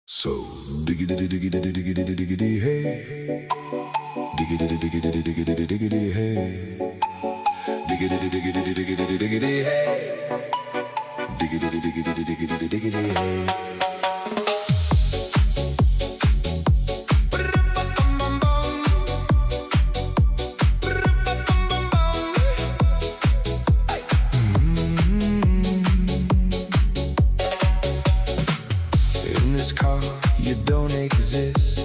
So diggity diggity diggity diggity hey, diggity diggity diggity diggity hey, diggity diggity diggity diggity hey, diggity diggity diggity diggity hey. In this car, you don't exist.